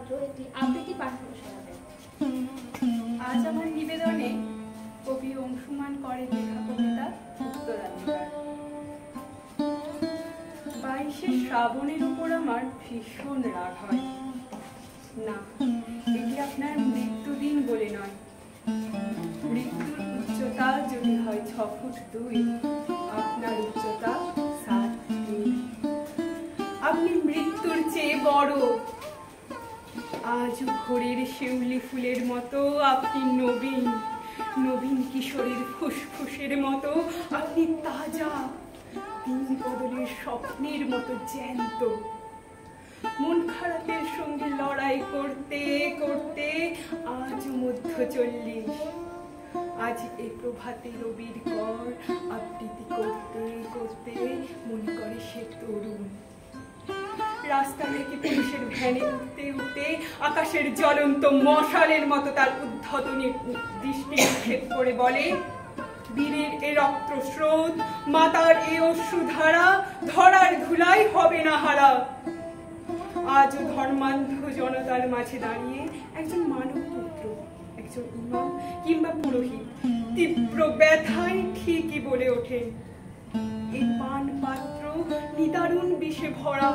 পাত্র একটি আবৃত্তি পাঠ করে শোনাবেন। আজ আমার নিবেদনে কবি অংশুমান করেন লেখা কবিতা উত্তরাধিকার। 22শে শ্রাবণের উপর আমার ভীষণ রাগ হয় না, এটি আপনার মৃত্যুদিন বলে নয়। মৃত্যুর উচ্চতা যদি হয় 6 ফুট 2, আপনার উচ্চতা 7 ফুট। আপনি মৃত্যুর চেয়ে বড়। আজ ঘোরের শিউলি ফুলের মতো আপনি নবীন, নবীন কিশোরের ফুসফুসের মতো আপনি তাজা, দিন বদলের স্বপ্নের মতো জ্যান্ত। মন খারাপের সঙ্গে লড়াই করতে করতে আজ মধ্য 40। আজ এ প্রভাতে রবির কর আবৃত্তি করতে করতে মনে করে সে তরুণ। রাস্তা থেকে পুলিশের ভ্যানে উঠতে উঠতে আকাশের জ্বলন্ত মশালের মতো তার উদ্ধতনী দৃষ্টি নিক্ষেপ করে বলে, বীরের এ রক্ত স্রোত, মাতার এ অশ্রুধারা ধরার ধুলাই হবে না হারা। আজও ধর্মান্ধ জনতার মাঝে দাঁড়িয়ে একজন মানব পুত্র, একজন ইমাম কিংবা পুরোহিত তীব্র ব্যথায় ঠিকই বলে ওঠেন, এই পান পাত্র নিদারুণ বিষে ভরা,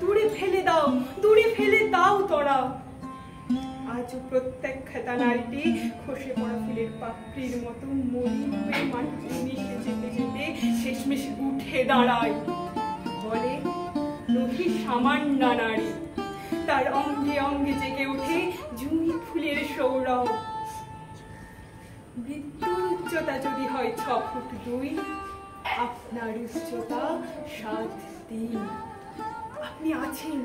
দূরে ফেলে দাও, দূরে ফেলে দাও তোরা। আজও প্রত্যেক খেতা নারীটি খসে পড়া ফুলের পাপড়ির মতো মলিন হয়ে মাটিতে মিশে যেতে যেতে শেষমেশ উঠে দাঁড়ায়, বলে নহি সামান্য নারী। তার অঙ্গে অঙ্গে জেগে ওঠে জুঁই ফুলের সৌরভ। মৃত্যুর উচ্চতা যদি হয় 6 ফুট 2, আপনার উচ্চতা 7 দিন। আপনি আছেন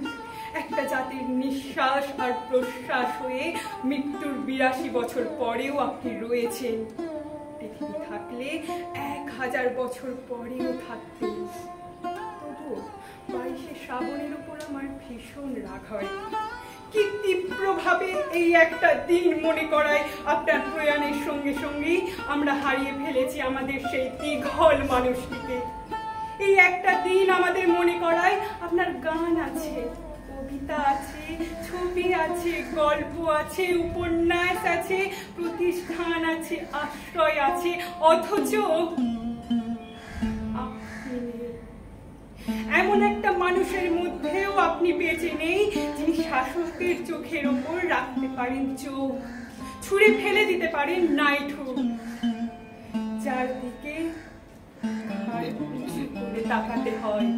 একটা জাতির নিঃশ্বাস আর প্রশ্বাস হয়ে, মৃত্যুর 82 বছর পরেও আপনি রয়েছেন। পৃথিবী থাকলে 1000 বছর পরেও থাকতেন। তবুও 22শে শ্রাবণের উপর আমার ভীষণ রাগ হয়। কি তীব্রভাবে এই একটা দিন মনে করায় আপনার প্রয়াণের সঙ্গে সঙ্গেই আমরা হারিয়ে ফেলেছি আমাদের সেই দীঘল মানুষটিকে। এই একটা দিন আমাদের মনে করায় আপনার গান আছে, কবিতা আছে, ছবি আছে, গল্প আছে, উপন্যাস আছে, প্রতিষ্ঠান আছে, আশ্রয় আছে, অথচ এমন একটা মানুষের মধ্যেও আপনি বেঁচে নেই যিনি শাসকের চোখের ওপর রাখতে পারেন চোখ, ছুঁড়ে ফেলে দিতে পারেন নাইঠুর, যার দিকে তাকাতে হয়।